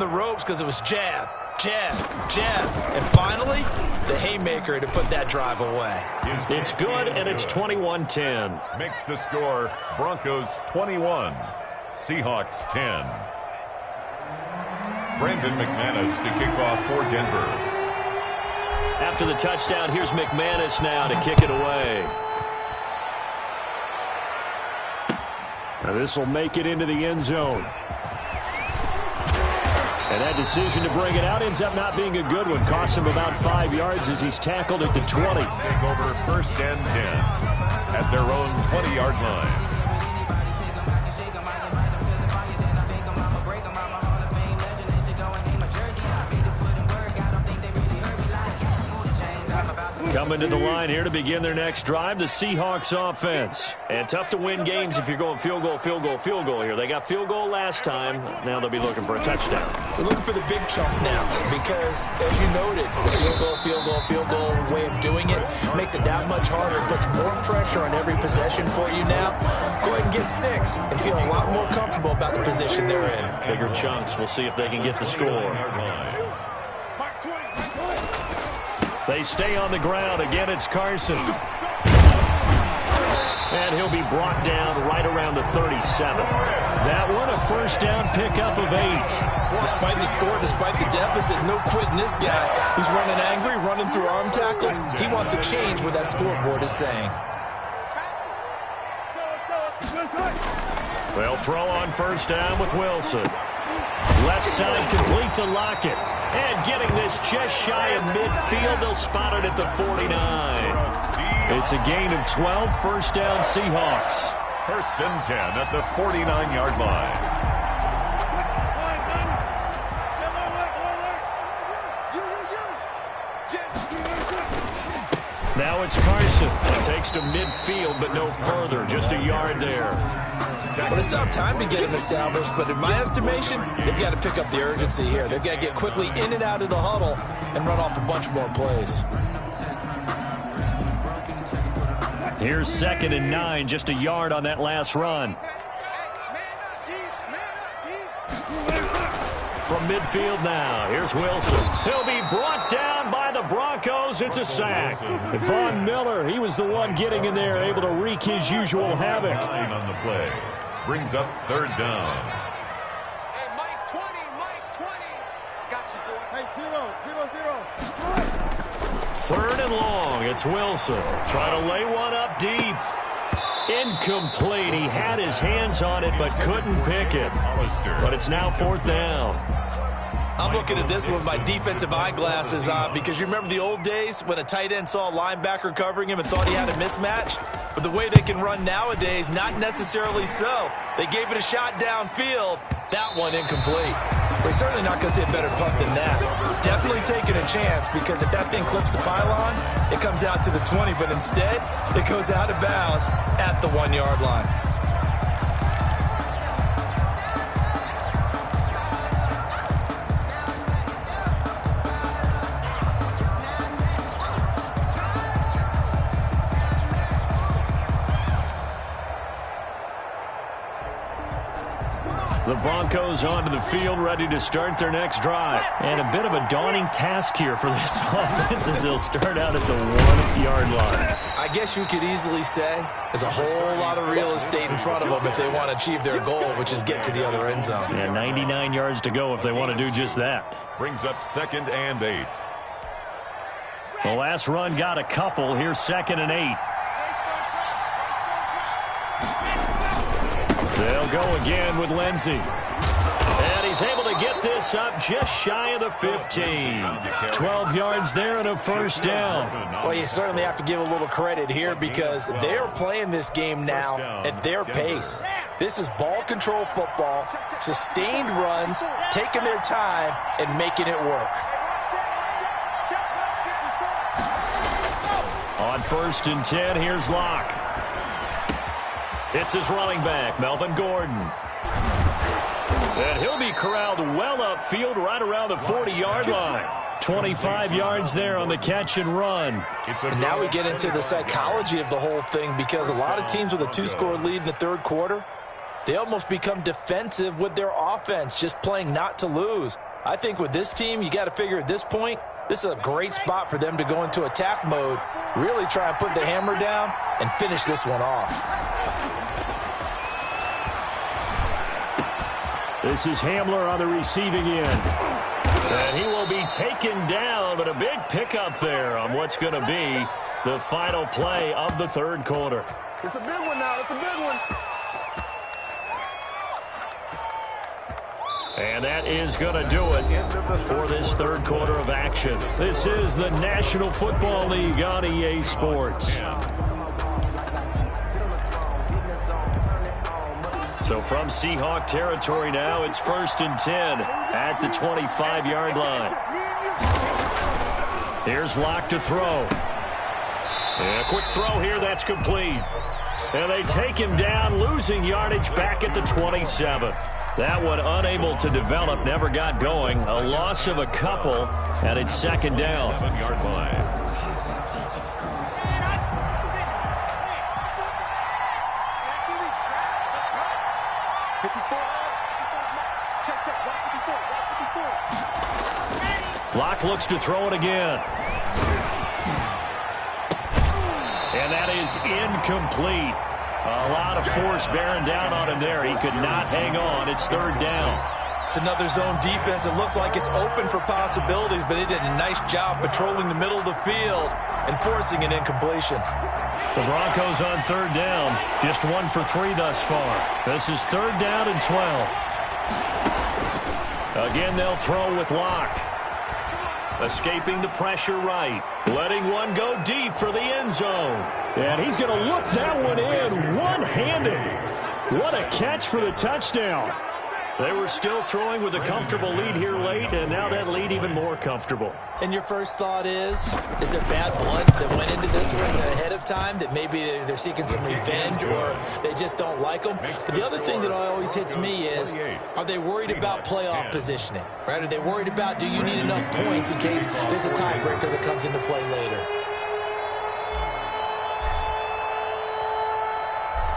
the ropes because it was jab, jab, jab, and finally the haymaker to put that drive away. It's good, and it's 21-10. Makes the score Broncos 21, Seahawks 10. Brandon McManus to kick off for Denver. After the touchdown, here's McManus now to kick it away. Now this will make it into the end zone. And that decision to bring it out ends up not being a good one. Cost him about 5 yards as he's tackled at the 20. Take over 1st and 10 at their own 20-yard line. Coming to the line here to begin their next drive, the Seahawks offense. And tough to win games if you're going field goal, field goal, field goal here. They got field goal last time. Now they'll be looking for a touchdown. They're looking for the big chunk now because, as you noted, the field goal, field goal, field goal way of doing it makes it that much harder. It puts more pressure on every possession for you now. Go ahead and get 6 and feel a lot more comfortable about the position they're in. Bigger chunks. We'll see if they can get the score. They stay on the ground. Again, it's Carson. And he'll be brought down right around the 37. That one, a first down pickup of 8. Despite the score, despite the deficit, no quitting this guy. He's running angry, running through arm tackles. He wants to change what that scoreboard is saying. They'll throw on first down with Wilson. Left side complete to Lockett. And getting this just shy of midfield, they'll spot it at the 49. It's a gain of 12, first down Seahawks. 1st and 10 at the 49-yard line. Now it's Carson. It takes to midfield, but no further. Just a yard there. Well, it's not time to get him established, but in my estimation, they've got to pick up the urgency here. They've got to get quickly in and out of the huddle and run off a bunch more plays. Here's 2nd and 9, just a yard on that last run. From midfield now, here's Wilson. He'll be brought down by the Broncos. It's a sack. Von Miller, he was the one getting in there, able to wreak his usual havoc. On the play. Brings up 3rd down. Hey, Mike 20, Mike 20. Got you, boy. Hey, 0, 0, 0. 3rd and long, it's Wilson. Trying to lay one up deep. Incomplete. He had his hands on it, but couldn't pick it. But it's now 4th down. I'm looking at this with my defensive eyeglasses on because you remember the old days when a tight end saw a linebacker covering him and thought he had a mismatch? But the way they can run nowadays, not necessarily so. They gave it a shot downfield. That one incomplete. We're certainly not going to see a better punt than that. Definitely taking a chance because if that thing clips the pylon, it comes out to the 20. But instead, it goes out of bounds at the 1-yard line. The Broncos onto the field, ready to start their next drive. And a bit of a daunting task here for this offense as they'll start out at the 1-yard line. I guess you could easily say there's a whole lot of real estate in front of them if they want to achieve their goal, which is get to the other end zone. Yeah, 99 yards to go if they want to do just that. Brings up 2nd and 8. The last run got a couple. Here's 2nd and 8. They'll go again with Lindsey. And he's able to get this up just shy of the 15. 12 yards there and a first down. Well, you certainly have to give a little credit here because they're playing this game now at their pace. This is ball control football, sustained runs, taking their time, and making it work. On 1st and 10, here's Locke. It's his running back, Melvin Gordon. And he'll be corralled well upfield right around the 40-yard line. 25 yards there on the catch and run. And now we get into the psychology of the whole thing because a lot of teams with a 2-score lead in the 3rd quarter, they almost become defensive with their offense, just playing not to lose. I think with this team, you got to figure at this point, this is a great spot for them to go into attack mode, really try and put the hammer down and finish this one off. This is Hamler on the receiving end. And he will be taken down, but a big pickup there on what's going to be the final play of the third quarter. It's a big one now. It's a big one. And that is going to do it for this third quarter of action. This is the National Football League on EA Sports. So from Seahawk territory now, it's 1st and 10 at the 25-yard line. Here's Locke to throw. And a quick throw here, that's complete. And they take him down, losing yardage back at the 27. That one unable to develop, never got going. A loss of a couple, and it's 2nd down. 7-yard line. Locke looks to throw it again. And that is incomplete. A lot of force bearing down on him there. He could not hang on. It's 3rd down. It's another zone defense. It looks like it's open for possibilities, but they did a nice job patrolling the middle of the field and forcing an incompletion. The Broncos on 3rd down. Just 1 for 3 thus far. This is 3rd down and 12. Again, they'll throw with Locke. Escaping the pressure right. Letting one go deep for the end zone. And he's going to look that one in one-handed. What a catch for the touchdown. They were still throwing with a comfortable lead here late, and now that lead even more comfortable. And your first thought is there bad blood that went into this one ahead of time, that maybe they're seeking some revenge or they just don't like them? But the other thing that always hits me is, are they worried about playoff positioning? Right? Are they worried about, do you need enough points in case there's a tiebreaker that comes into play later?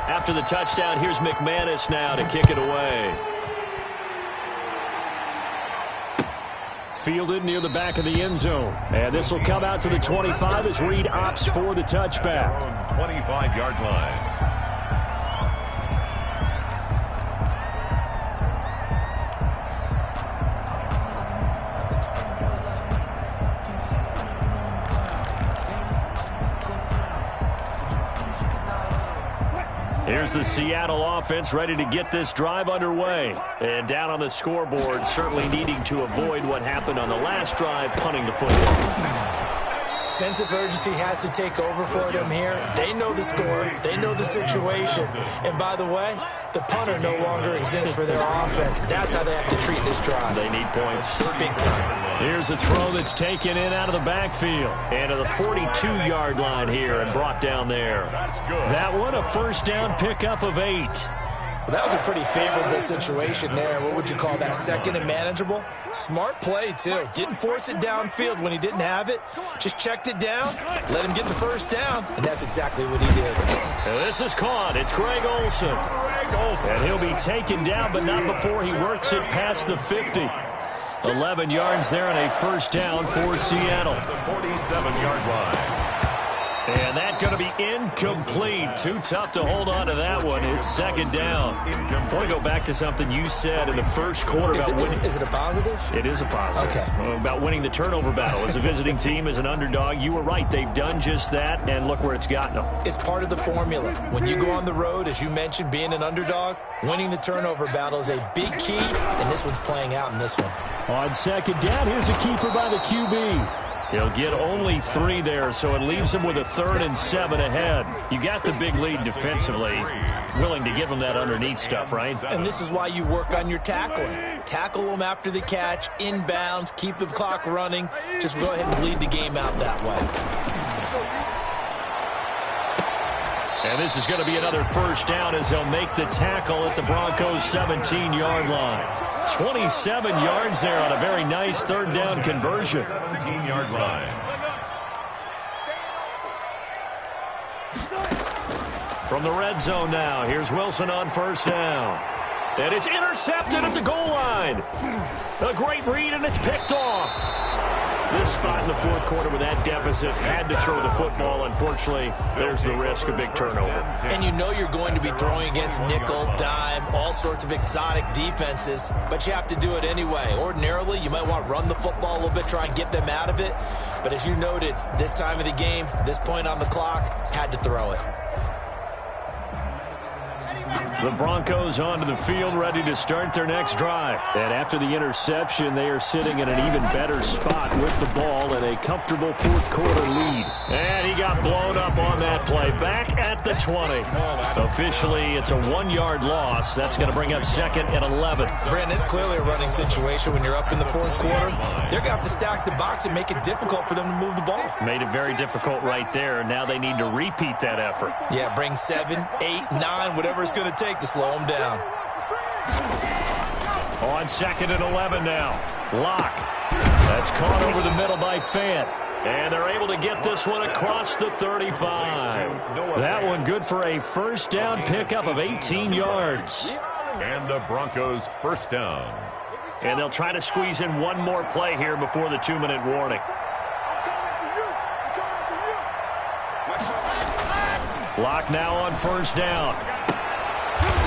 After the touchdown, here's McManus now to kick it away. Fielded near the back of the end zone. And this will come out to the 25 as Reed opts for the touchback. 25-yard line. Here's the Seattle offense ready to get this drive underway. And down on the scoreboard, certainly needing to avoid what happened on the last drive, punting the football. Sense of urgency has to take over for them here. They know the score. They know the situation. And by the way, the punter no longer exists for their offense. That's how they have to treat this drive. They need points. Big time. Here's a throw that's taken in out of the backfield. And to the 42-yard line here and brought down there. That one a first down pickup of 8. Well, that was a pretty favorable situation there. What would you call that? 2nd and manageable? Smart play, too. Didn't force it downfield when he didn't have it. Just checked it down, let him get the first down, and that's exactly what he did. And this is caught. It's Greg Olsen. And he'll be taken down, but not before he works it past the 50. 11 yards there and a first down for Seattle. The 47-yard line. And that's going to be incomplete. Too tough to hold on to that one. It's 2nd down. I want to go back to something you said in the first quarter about winning. Is it a positive? It is a positive. Okay. About winning the turnover battle. As a visiting team, as an underdog, you were right. They've done just that, and look where it's gotten them. It's part of the formula. When you go on the road, as you mentioned, being an underdog, winning the turnover battle is a big key, and this one's playing out in this one. On 2nd down, here's a keeper by the QB. He'll get only 3 there, so it leaves him with a 3rd and 7 ahead. You got the big lead defensively. Willing to give him that underneath stuff, right? And this is why you work on your tackling. Tackle them after the catch, inbounds, keep the clock running. Just go ahead and bleed the game out that way. And this is going to be another first down as they'll make the tackle at the Broncos' 17-yard line. 27 yards there on a very nice 3rd down conversion. 17-yard line. From the red zone now, here's Wilson on first down. And it's intercepted at the goal line. A great read, and it's picked off. This spot in the fourth quarter with that deficit, had to throw the football. Unfortunately, there's the risk of big turnover. And you know you're going to be throwing against nickel, dime, all sorts of exotic defenses, but you have to do it anyway. Ordinarily, you might want to run the football a little bit, try and get them out of it. But as you noted, this time of the game, this point on the clock, had to throw it. The Broncos onto the field, ready to start their next drive. And after the interception, they are sitting in an even better spot with the ball and a comfortable fourth quarter lead. And he got blown up on that play. Back at the 20. Officially, it's a 1-yard loss. That's going to bring up second and 11. Brandon, it's clearly a running situation when you're up in the fourth quarter. They're going to have to stack the box and make it difficult for them to move the ball. Made it very difficult right there. Now they need to repeat that effort. Yeah, bring 7, 8, 9, whatever it's going to take to slow them down. On second and 11 now. Locke. That's caught over the middle by Fant. And they're able to get this one across the 35. That one good for a first down pickup of 18 yards. And the Broncos first down. And they'll try to squeeze in one more play here before the 2-minute warning. Locke now on first down.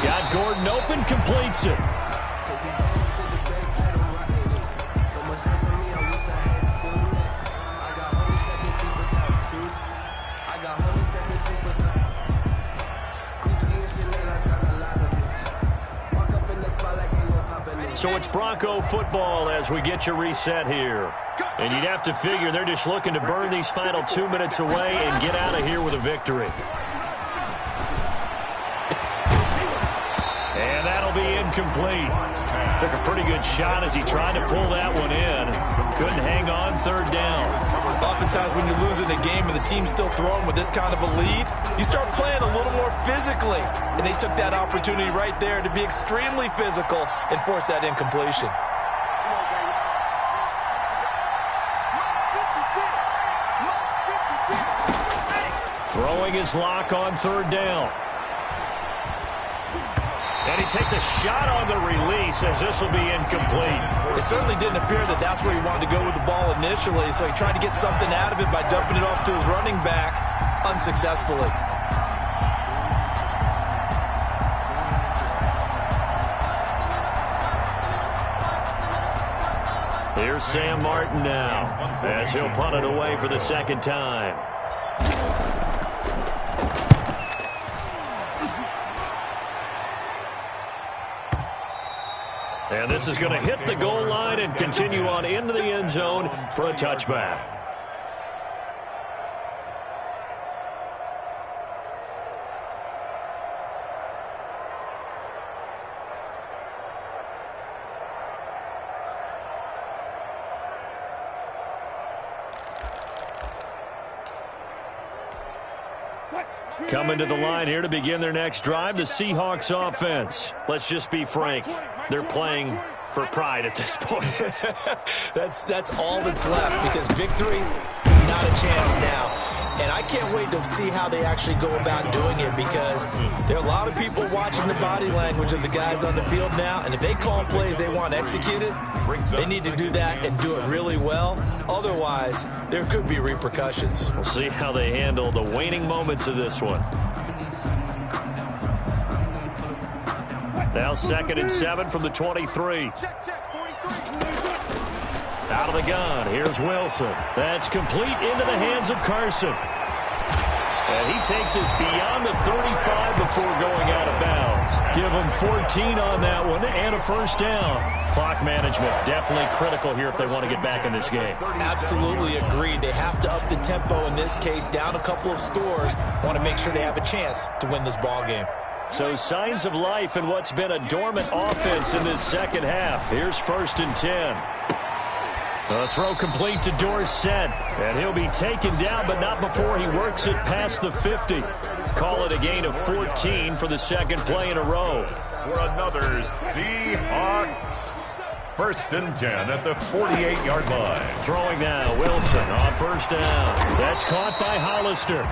Got Gordon open, completes it. So it's Bronco football as we get you reset here. And you'd have to figure they're just looking to burn these final 2 minutes away and get out of here with a victory. And that'll be incomplete. Took a pretty good shot as he tried to pull that one in. Couldn't hang on third down. Oftentimes when you're losing a game and the team's still throwing with this kind of a lead, you start playing a little more physically. And they took that opportunity right there to be extremely physical and force that incompletion. Throwing his Locke on third down. And he takes a shot on the release as this will be incomplete. It certainly didn't appear that that's where he wanted to go with the ball initially, so he tried to get something out of it by dumping it off to his running back unsuccessfully. Here's Sam Martin now as he'll punt it away for the second time. And this is going to hit the goal line and continue on into the end zone for a touchback. Coming to the line here to begin their next drive, the Seahawks offense. Let's just be frank. They're playing for pride at this point. That's all that's left because victory, not a chance now. And I can't wait to see how they actually go about doing it because there are a lot of people watching the body language of the guys on the field now. And if they call plays they want executed, they need to do that and do it really well. Otherwise, there could be repercussions. We'll see how they handle the waning moments of this one. Now 2nd and 7 from the 23. Out of the gun, here's Wilson. That's complete into the hands of Carson. And he takes us beyond the 35 before going out of bounds. Give him 14 on that one and a first down. Clock management definitely critical here if they want to get back in this game. Absolutely agreed. They have to up the tempo in this case, down a couple of scores. Want to make sure they have a chance to win this ball game. So signs of life in what's been a dormant offense in this second half. Here's 1st and 10. The throw complete to Dorsett, and he'll be taken down, but not before he works it past the 50. Call it a gain of 14 for the second play in a row. For another Seahawks First and 10 at the 48-yard line. Throwing now, Wilson on first down. That's caught by Hollister.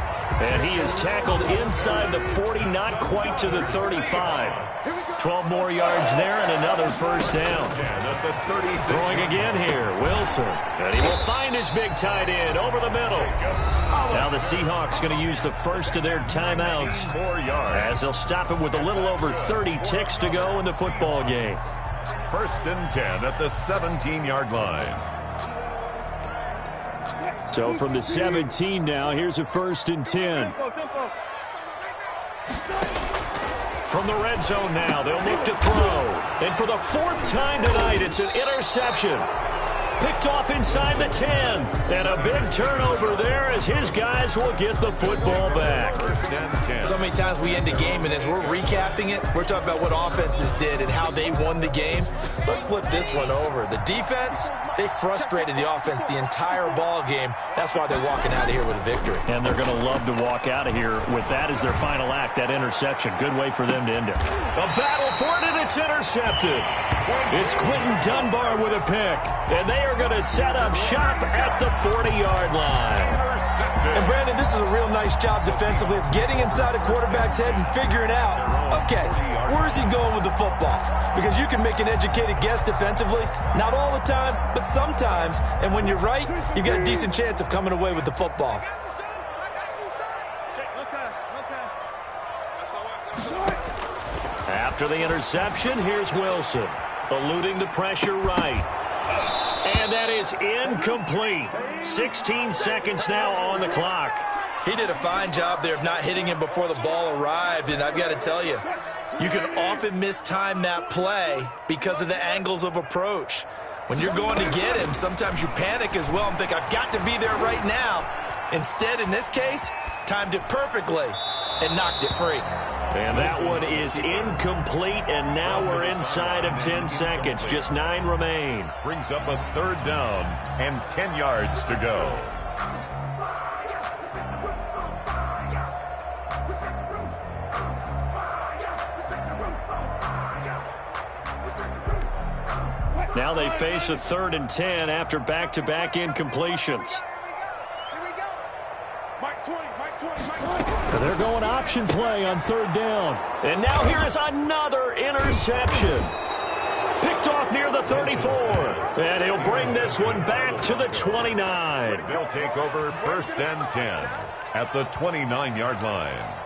And he is tackled inside the 40, not quite to the 35. 12 more yards there and another first down. Throwing again here, Wilson. And he will find his big tight end over the middle. Now the Seahawks going to use the first of their timeouts as they'll stop it with a little over 30 ticks to go in the football game. First and 10 at the 17-yard line. So from the 17 now, here's a first and 10. From the red zone now, they'll look to throw. And for the fourth time tonight, it's an interception. Picked off inside the 10. And a big turnover there as his guys will get the football back. So many times we end a game, and as we're recapping it, we're talking about what offenses did and how they won the game. Let's flip this one over. The defense, they frustrated the offense the entire ball game. That's why they're walking out of here with a victory. And they're going to love to walk out of here with that as their final act, that interception. Good way for them to end it. A battle for it, and it's intercepted. It's Quentin Dunbar with a pick. And they are going to set up shop at the 40-yard line. And, Brandon, this is a real nice job defensively of getting inside a quarterback's head and figuring out, okay, where's he going with the football? Because you can make an educated guess defensively, not all the time, but sometimes. And when you're right, you've got a decent chance of coming away with the football. After the interception, here's Wilson, eluding the pressure right. And that is incomplete. 16 seconds now on the clock. He did a fine job there of not hitting him before the ball arrived, and I've got to tell you, you can often mistime that play because of the angles of approach. When you're going to get him, sometimes you panic as well and think, I've got to be there right now. Instead, in this case, timed it perfectly and knocked it free. And that one is incomplete, and now we're inside of 10 seconds. Just 9 remain. Brings up a third down and 10 yards to go. Now they face a 3rd and 10 after back-to-back incompletions. They're going option play on 3rd down. And now here is another interception. Picked off near the 34. And he'll bring this one back to the 29. They'll take over 1st and 10 at the 29-yard line.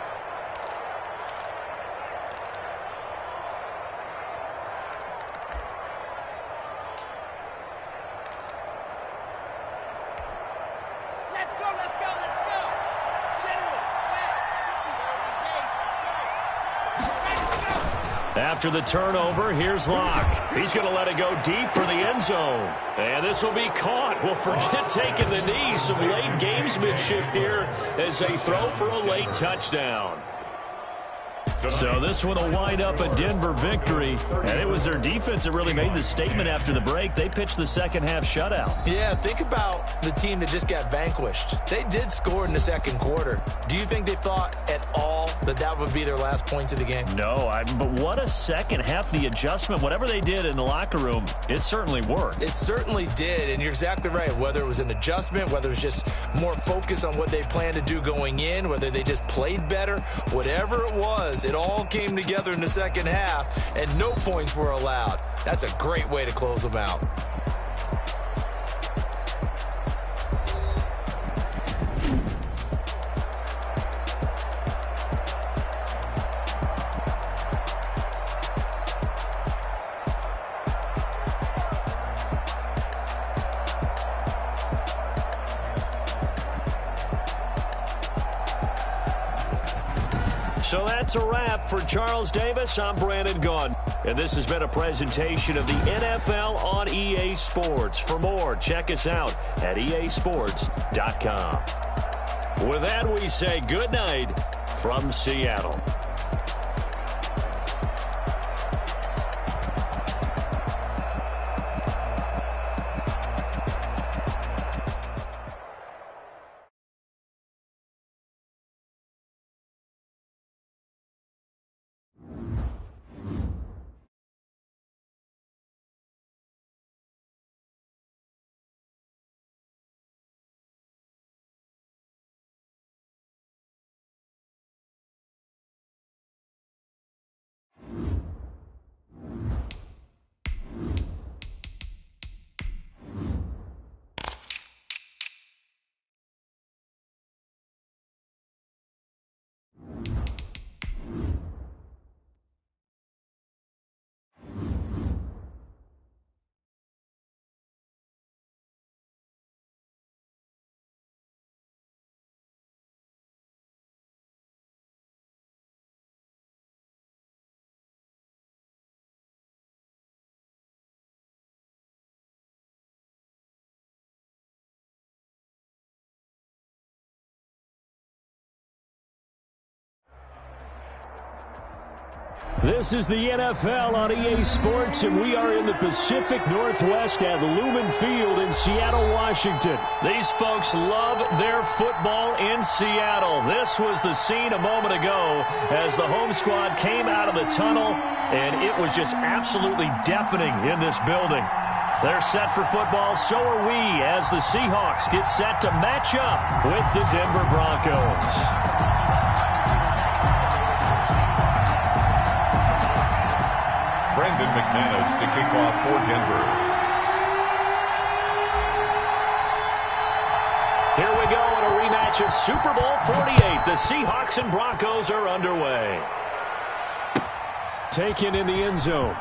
After the turnover, here's Locke. He's going to let it go deep for the end zone. And this will be caught. Well, forget taking the knee. Some late gamesmanship here as they throw for a late touchdown. So this one will wind up a Denver victory. And it was their defense that really made the statement after the break. They pitched the second-half shutout. Yeah, think about the team that just got vanquished. They did score in the second quarter. Do you think they thought at all that that would be their last points of the game? No, but what a second half. The adjustment, whatever they did in the locker room, it certainly worked. It certainly did, and you're exactly right. Whether it was an adjustment, whether it was just more focus on what they planned to do going in, whether they just played better, whatever it was, it all came together in the second half, and no points were allowed. That's a great way to close them out. So that's a wrap for Charles Davis. I'm Brandon Gunn. And this has been a presentation of the NFL on EA Sports. For more, check us out at easports.com. With that, we say good night from Seattle. This is the NFL on EA Sports, and we are in the Pacific Northwest at Lumen Field in Seattle, Washington. These folks love their football in Seattle. This was the scene a moment ago as the home squad came out of the tunnel, and it was just absolutely deafening in this building. They're set for football, so are we, as the Seahawks get set to match up with the Denver Broncos. Brandon McManus to kick off for Denver. Here we go in a rematch of Super Bowl 48. The Seahawks and Broncos are underway. Taken in the end zone.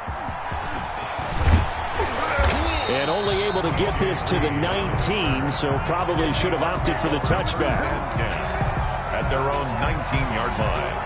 And only able to get this to the 19, so probably should have opted for the touchback. And 10 at their own 19-yard line.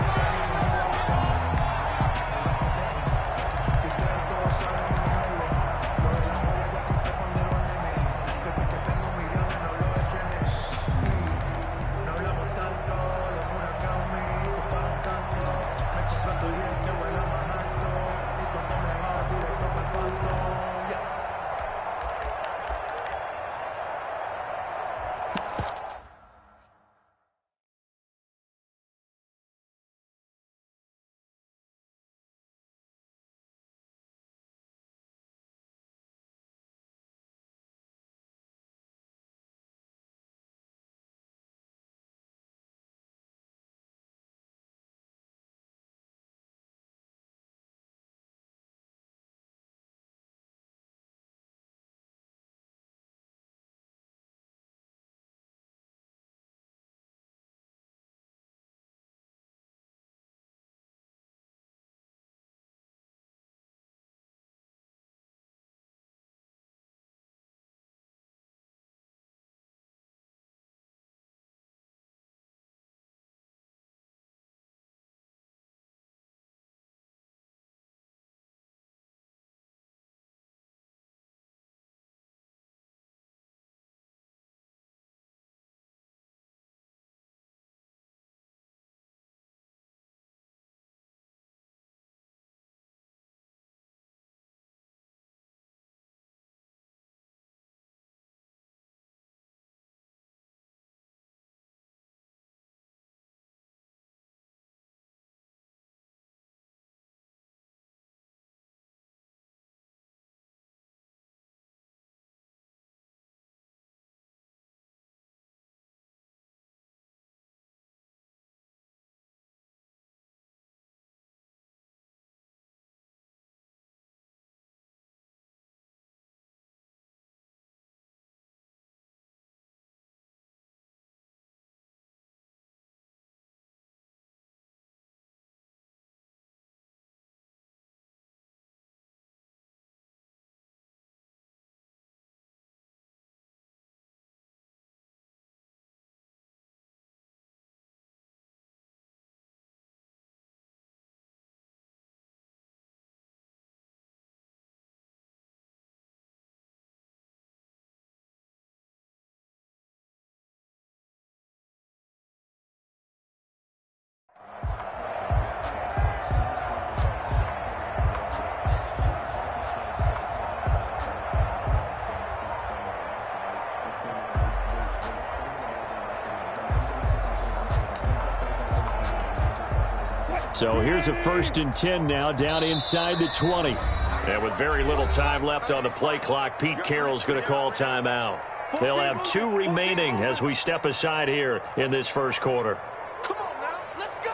So here's a 1st and 10 now, down inside the 20. And with very little time left on the play clock, Pete Carroll's going to call timeout. They'll have 2 remaining as we step aside here in this first quarter. Come on now, let's go.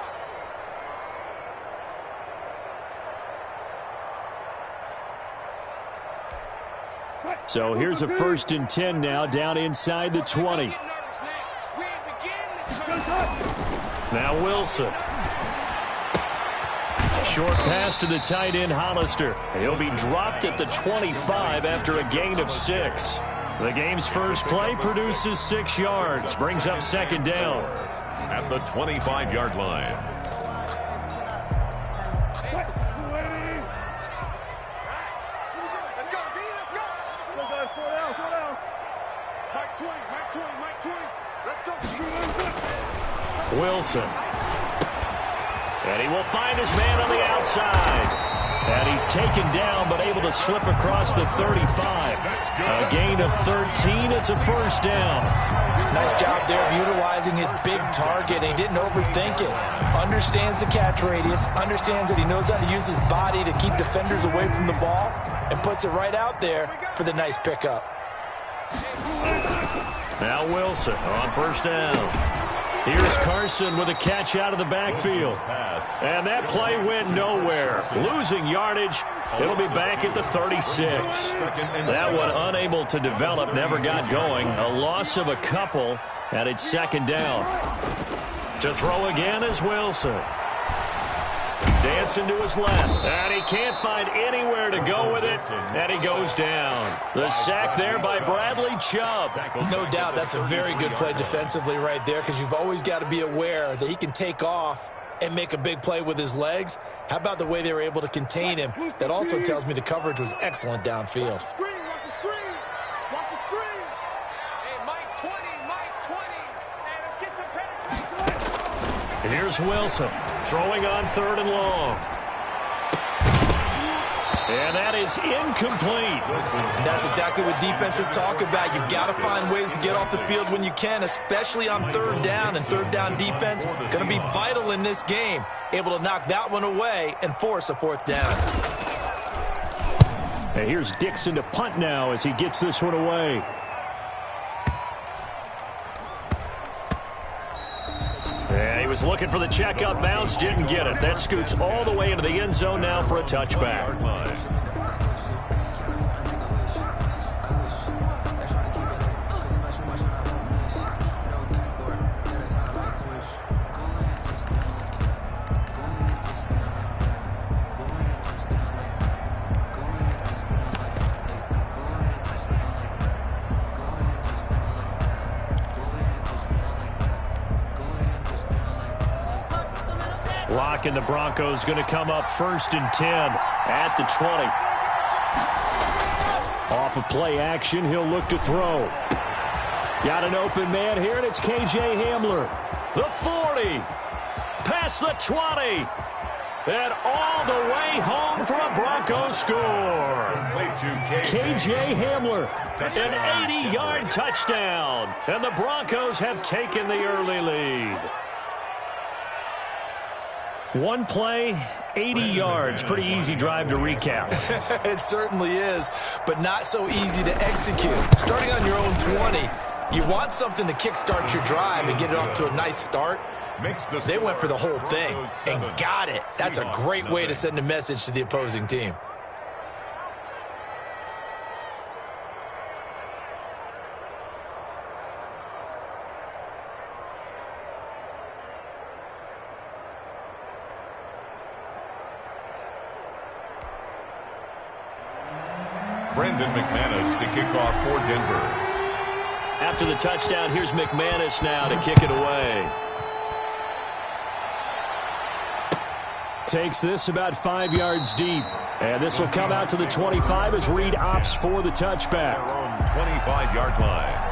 So here's a 1st and 10 now, down inside the 20. Now Wilson. Short pass to the tight end, Hollister. He'll be dropped at the 25 after a gain of 6. The game's first play produces 6 yards, brings up 2nd down. At the 25-yard line. Let's go, D, let's go. Go, guys, 4 down, 4 down. Mike 20, Mike 20, Mike 20. Let's go. Wilson. And he will find his man on the outside. And he's taken down, but able to slip across the 35. A gain of 13. It's a first down. Nice job there of utilizing his big target. He didn't overthink it. Understands the catch radius. Understands that he knows how to use his body to keep defenders away from the ball. And puts it right out there for the nice pickup. Now Wilson on first down. Here's Carson with a catch out of the backfield. And that play went nowhere. Losing yardage. It'll be back at the 36. That one unable to develop, never got going. A loss of a couple, and it's second down. To throw again is Wilson. Dancing to his left, and he can't find anywhere to go with it, and he goes down. The sack there by Bradley Chubb. No doubt that's a very good play defensively right there, because you've always got to be aware that he can take off and make a big play with his legs. How about the way they were able to contain him? That also tells me the coverage was excellent downfield. Watch the screen, watch the screen, watch the screen. Hey, Mike 20, Mike 20. Hey, let's get some penetration. Here's Wilson throwing on third and long. And that is incomplete. That's exactly what defenses talk about. You've got to find ways to get off the field when you can, especially on third down. And third down defense going to be vital in this game. Able to knock that one away and force a fourth down. And here's Dixon to punt now as he gets this one away. And he was looking for the checkup bounce, didn't get it. That scoots all the way into the end zone now for a touchback. Lock and the Broncos going to come up 1st and 10 at the 20. Off of play action, he'll look to throw. Got an open man here, and it's K.J. Hamler. The 40, past the 20, and all the way home for a Broncos score. K.J. Hamler, an 80-yard touchdown, and the Broncos have taken the early lead. One play, 80 yards. Pretty easy drive to recap. It certainly is, but not so easy to execute. Starting on your own 20, you want something to kickstart your drive and get it off to a nice start. They went for the whole thing and got it. That's a great way to send a message to the opposing team. Brendan McManus to kick off for Denver. After the touchdown, here's McManus now to kick it away. Takes this about 5 yards deep. And this will come out to the 25 as Reed opts for the touchback. Their own 25-yard line.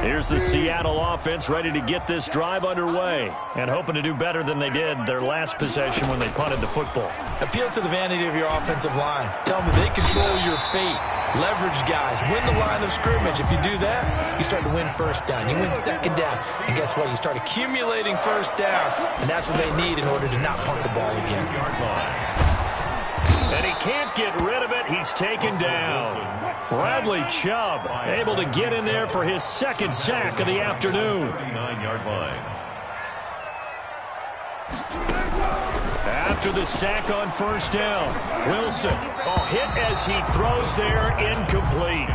Here's the Seattle offense ready to get this drive underway and hoping to do better than they did their last possession when they punted the football. Appeal to the vanity of your offensive line. Tell them that they control your fate. Leverage guys. Win the line of scrimmage. If you do that, you start to win first down. You win second down. And guess what? You start accumulating first downs. And that's what they need in order to not punt the ball again. And he can't get rid of it. He's taken down. Bradley Chubb able to get in there for his second sack of the afternoon. 39-yard line. After the sack on first down, Wilson, hit as he throws there, incomplete.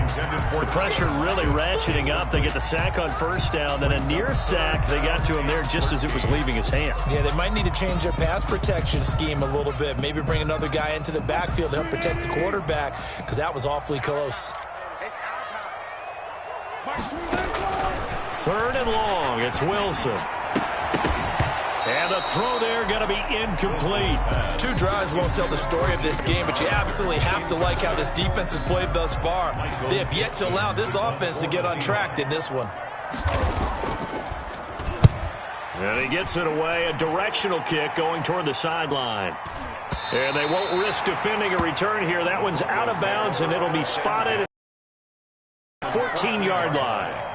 The pressure really ratcheting up. They get the sack on first down, then a near sack. They got to him there just as it was leaving his hand. Yeah, they might need to change their pass protection scheme a little bit. Maybe bring another guy into the backfield to help protect the quarterback, because that was awfully close. Third and long, it's Wilson. And the throw there going to be incomplete. 2 drives won't tell the story of this game, but you absolutely have to like how this defense has played thus far. They have yet to allow this offense to get untracked in this one. And he gets it away, a directional kick going toward the sideline. And they won't risk defending a return here. That one's out of bounds, and it'll be spotted at the 14-yard line.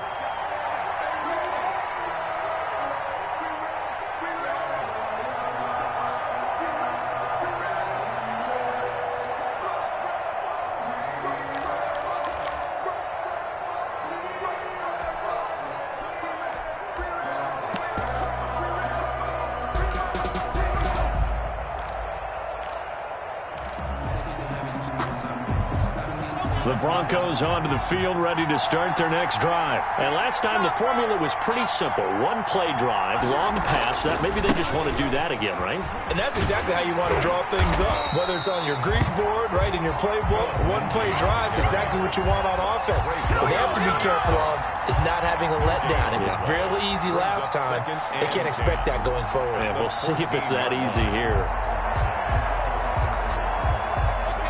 The Broncos onto the field, ready to start their next drive. And last time the formula was pretty simple. 1-play drive, long pass. Maybe they just want to do that again, right? And that's exactly how you want to draw things up. Whether it's on your grease board, right, in your playbook, 1-play drives, exactly what you want on offense. What they have to be careful of is not having a letdown. It was fairly easy last time. They can't expect that going forward. Yeah, we'll see if it's that easy here.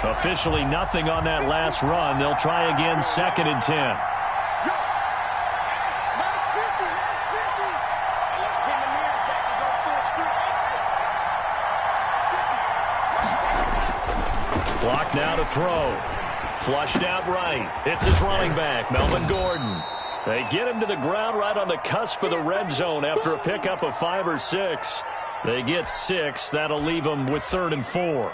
Officially nothing on that last run. They'll try again, 2nd and 10. Block now to throw. Flushed out right. It's his running back, Melvin Gordon. They get him to the ground right on the cusp of the red zone after a pickup of 5 or 6. They get 6. That'll leave them with 3rd and 4.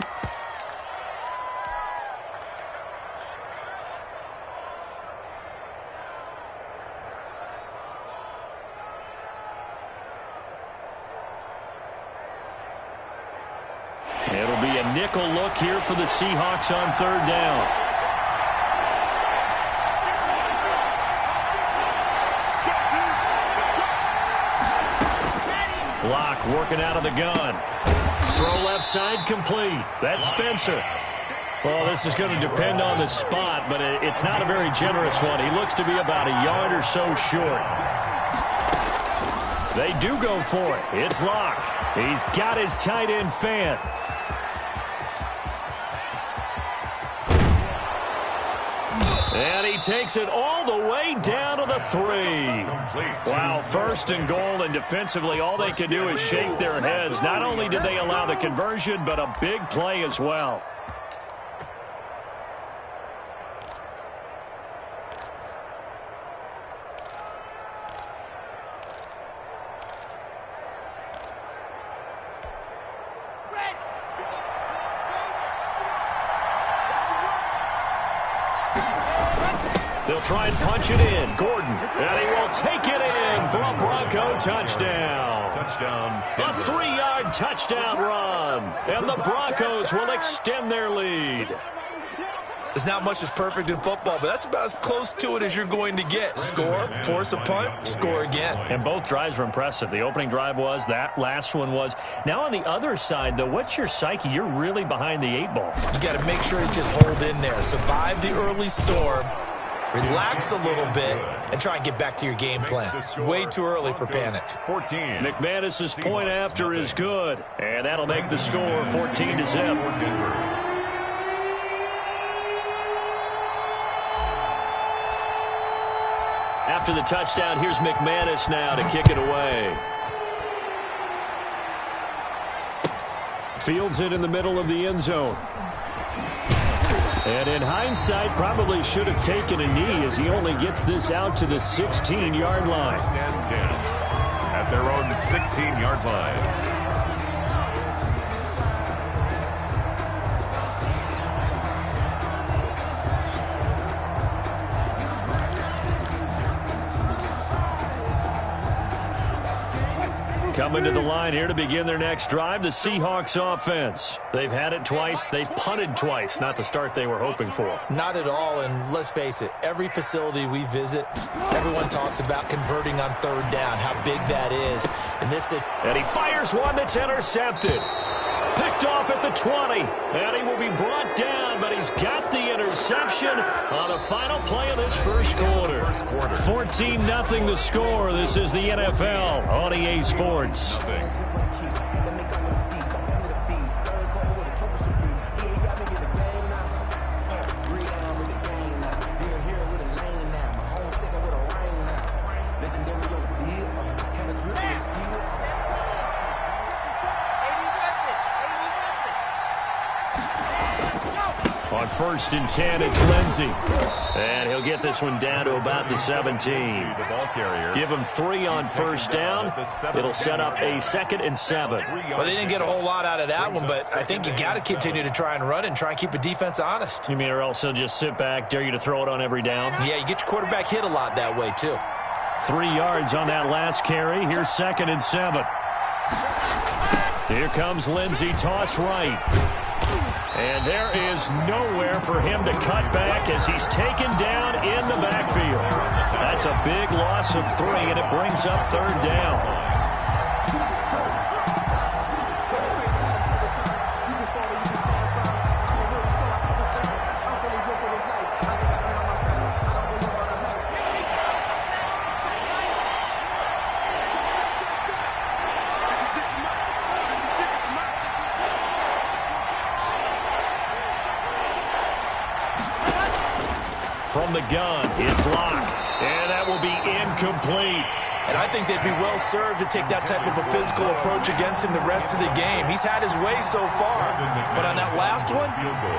It'll be a nickel look here for the Seahawks on 3rd down. Block working out of the gun. Throw left side complete. That's Spencer. Well, this is going to depend on the spot, but it's not a very generous one. He looks to be about a yard or so short. They do go for it. It's Locke. He's got his tight end fan. And he takes it all the way down to the 3. Wow, 1st and goal, and defensively all they can do is shake their heads. Not only did they allow the conversion, but a big play as well. They'll try and punch it in. Gordon, and he will take it in for a Bronco touchdown. A 3-yard touchdown run. And the Broncos will extend their lead. There's not much that's perfect in football, but that's about as close to it as you're going to get. Score, force a punt, score again. And both drives were impressive. The opening drive was, that last one was. Now on the other side, though, what's your psyche? You're really behind the 8 ball. You got to make sure you just hold in there. Survive the early storm. Relax a little bit and try and get back to your game plan. It's way too early for panic. 14. McManus's point after is good, and that'll make the score 14-0. After the touchdown, here's McManus now to kick it away. Fields it in the middle of the end zone. And in hindsight, probably should have taken a knee as he only gets this out to the 16-yard line. At their own 16-yard line. Coming to the line here to begin their next drive, the Seahawks offense. They've had it twice. They've punted twice. Not the start they were hoping for. Not at all, and let's face it, every facility we visit, everyone talks about converting on 3rd down, how big that is. And he fires one that's intercepted. Picked off at the 20, and he will be brought down, but he's got the interception. interception on the final play of this first quarter. 14-0 the score. This is the NFL on EA Sports. On 1st and 10, it's Lindsey. And he'll get this one down to about the 17. Give him 3 on 1st down. It'll set up a 2nd and 7. Well, they didn't get a whole lot out of that one, but I think you got to continue to try and run and try and keep the defense honest. You mean or else he'll just sit back, dare you to throw it on every down? Yeah, you get your quarterback hit a lot that way, too. 3 yards on that last carry. Here's 2nd and 7. Here comes Lindsey, toss right. And there is nowhere for him to cut back as he's taken down in the backfield. That's a big loss of 3, and it brings up 3rd down. From the gun, it's Locke, and that will be incomplete. And I think they'd be well served to take that type of a physical approach against him the rest of the game. He's had his way so far, but on that last one,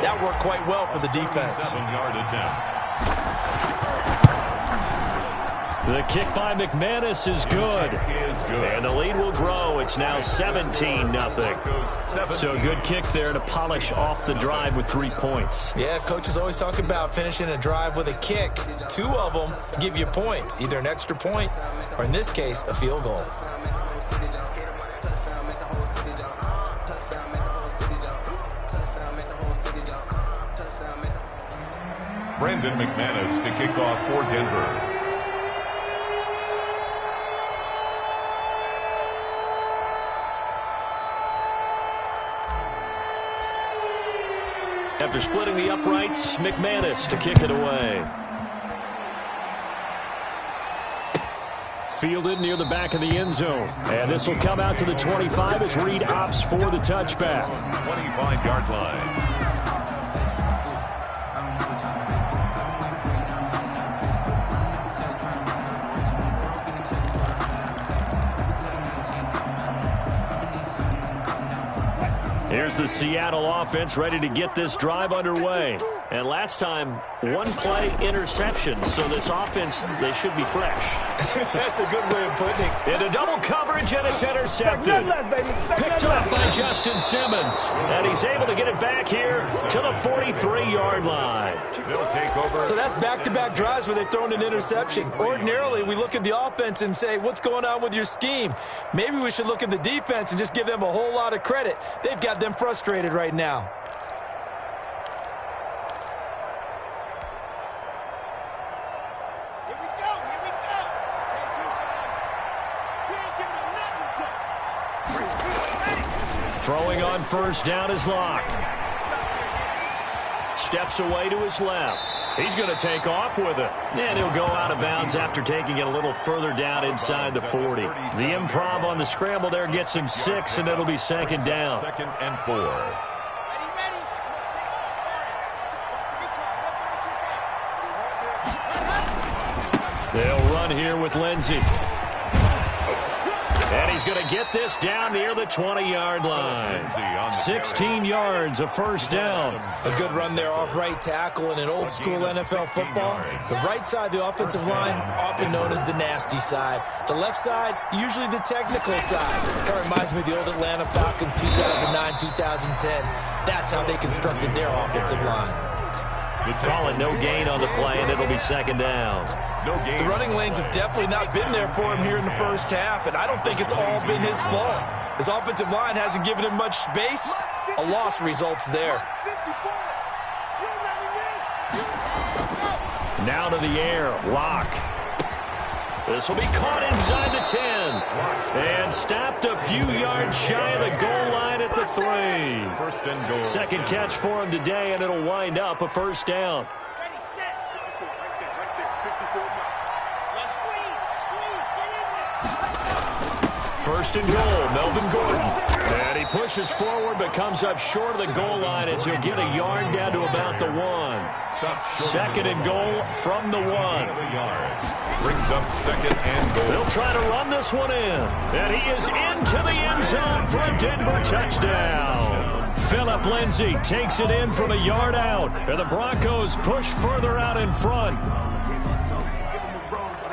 that worked quite well for the defense. 7-yard attempt. The kick by McManus is good. And the lead will grow. It's now 17-0. So a good kick there to polish off the drive with 3 points. Yeah, coaches always talk about finishing a drive with a kick. 2 of them give you points, either an extra point or, in this case, a field goal. Brandon McManus to kick off for Denver. After splitting the uprights, McManus to kick it away. Fielded near the back of the end zone. And this will come out to the 25 as Reed opts for the touchback. 25-yard line. Here's the Seattle offense ready to get this drive underway. And last time, 1-play interception. So this offense, they should be fresh. That's a good way of putting it. Into double coverage, and it's intercepted. Picked up by Justin Simmons. And he's able to get it back here to the 43-yard line. They'll take over. So that's back-to-back drives where they've thrown an interception. Ordinarily, we look at the offense and say, what's going on with your scheme? Maybe we should look at the defense and just give them a whole lot of credit. They've got them frustrated right now. Here we go. We ain't giving them nothing. Throwing on 1st down is Locke. Steps away to his left. He's going to take off with it. And he'll go out of bounds after taking it a little further down inside the 40. The improv on the scramble there gets him 6, and it'll be 2nd down. 2nd and 4. Ready? 6 They'll run here with Lindsey. And he's going to get this down near the 20-yard line. 16 yards, a 1st down. A good run there off right tackle in an old-school NFL football. The right side, the offensive line, often known as the nasty side. The left side, usually the technical side. That reminds me of the old Atlanta Falcons 2009, 2010. That's how they constructed their offensive line. Call it no gain on the play, and it'll be 2nd down. No gain. The running lanes have definitely not been there for him here in the first half, and I don't think it's all been his fault. His offensive line hasn't given him much space. A loss results there. Now to the air, Locke. This will be caught inside the 10. And stopped a few yards shy of the goal line at the 3. First and goal. Second catch for him today, and it'll wind up a first down. Ready, set. Right there. 54 miles. Let's squeeze. Get in there. First and goal, Melvin Gordon. And he pushes forward but comes up short of the goal line as he'll get a yard down to about the 1. Second and goal from the 1. Brings up second and goal. They'll try to run this one in. And he is into the end zone for a Denver touchdown. Phillip Lindsay takes it in from a yard out. And the Broncos push further out in front.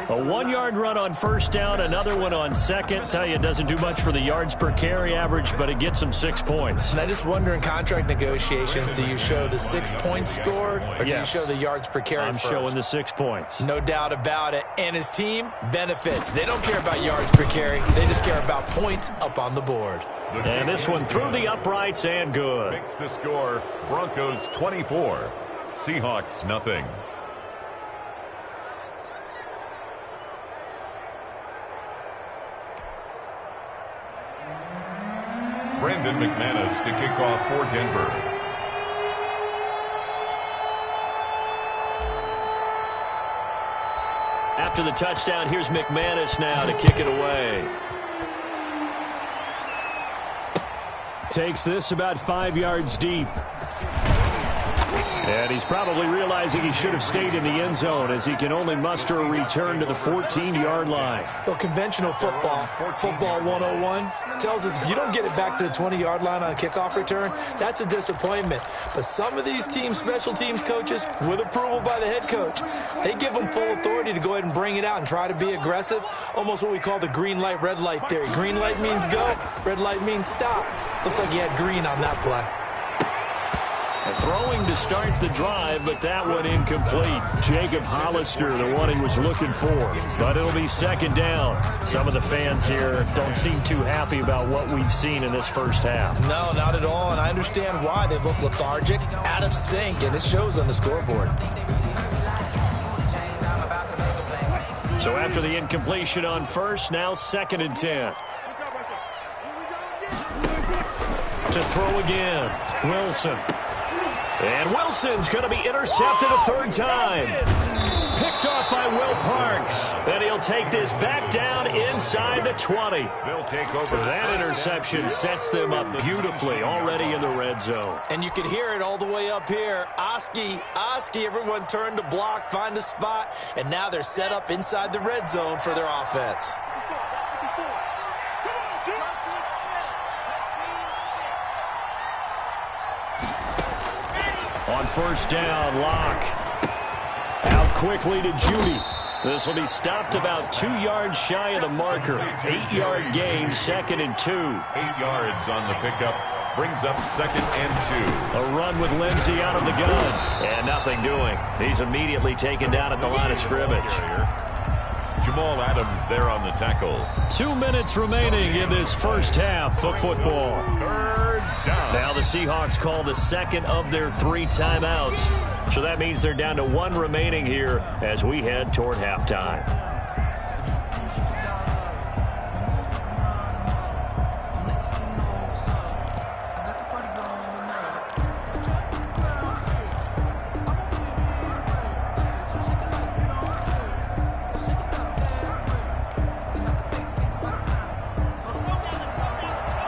A 1-yard run on first down, another one on second. Tell you, it doesn't do much for the yards per carry average, but it gets them 6 points. And I just wonder in contract negotiations, do you show the 6 points scored, or do you show the yards per carry I'm first? showing the 6 points. No doubt about it. And his team benefits. They don't care about yards per carry. They just care about points up on the board. And this one through the uprights and good. Makes the score Broncos 24, Seahawks nothing. Brandon McManus to kick off for Denver. After the touchdown, here's McManus now to kick it away. Takes this about 5 yards deep. And he's probably realizing he should have stayed in the end zone as he can only muster a return to the 14-yard line. Well, conventional football 101, tells us if you don't get it back to the 20-yard line on a kickoff return, that's a disappointment. But some of these teams, special teams coaches, with approval by the head coach, they give them full authority to go ahead and bring it out and try to be aggressive, almost what we call the green light, red light theory. Green light means go, red light means stop. Looks like he had green on that play. Throwing to start the drive, but that one incomplete. Jacob Hollister, the one he was looking for. But it'll be second down. Some of the fans here don't seem too happy about what we've seen in this first half. No, not at all, and I understand why. They've looked lethargic, out of sync, and it shows on the scoreboard. So after the incompletion on first, now second and 10. To throw again, Wilson. And Wilson's going to be intercepted a third time. Picked off by Will Parks. And he'll take this back down inside the 20. They'll take over. That interception sets them up beautifully already in the red zone. And you can hear it all the way up here. Oski, everyone turned to block, find a spot, and now they're set up inside the red zone for their offense. On first down, Locke. Out quickly to Judy. This will be stopped about 2 yards shy of the marker. 8-yard gain, second and 2. 8 yards on the pickup. Brings up second and 2. A run with Lindsay out of the gun. And nothing doing. He's immediately taken down at the line of scrimmage. Jamal Adams there on the tackle. 2 minutes remaining in this first half of football. Third down. Now the Seahawks call the second of their 3 timeouts. So that means they're down to 1 remaining here as we head toward halftime.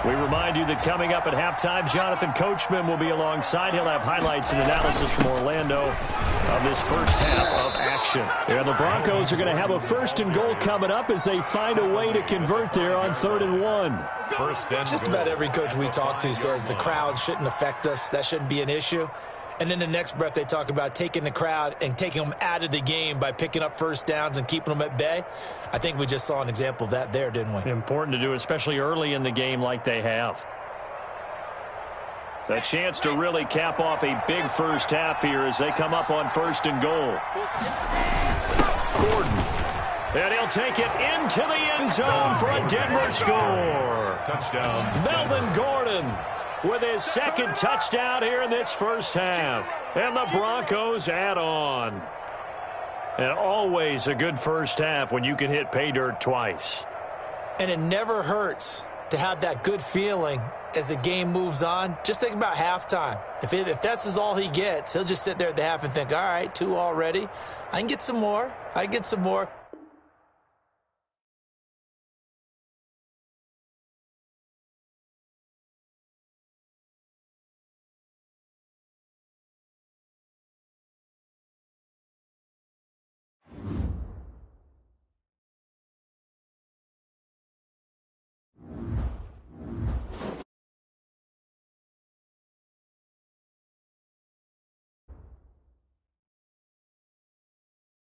We remind you that coming up at halftime, Jonathan Coachman will be alongside. He'll have highlights and analysis from Orlando of this first half of action. And the Broncos are going to have a first and goal coming up as they find a way to convert there on 3rd and 1. First and Just goal. about every coach we talk to says the crowd shouldn't affect us. That shouldn't be an issue. And then the next breath they talk about taking the crowd and taking them out of the game by picking up first downs and keeping them at bay. I think we just saw an example of that there, didn't we? Important to do, especially early in the game like they have. A chance to really cap off a big first half here as they come up on 1st and goal. Gordon. And he'll take it into the end zone for a Denver score. Touchdown. Melvin Gordon with his 2nd touchdown here in this first half. And the Broncos add on. And always a good first half when you can hit pay dirt twice. And it never hurts to have that good feeling as the game moves on. Just think about halftime. If that's all he gets, he'll just sit there at the half and think, all right, 2 already. I can get some more.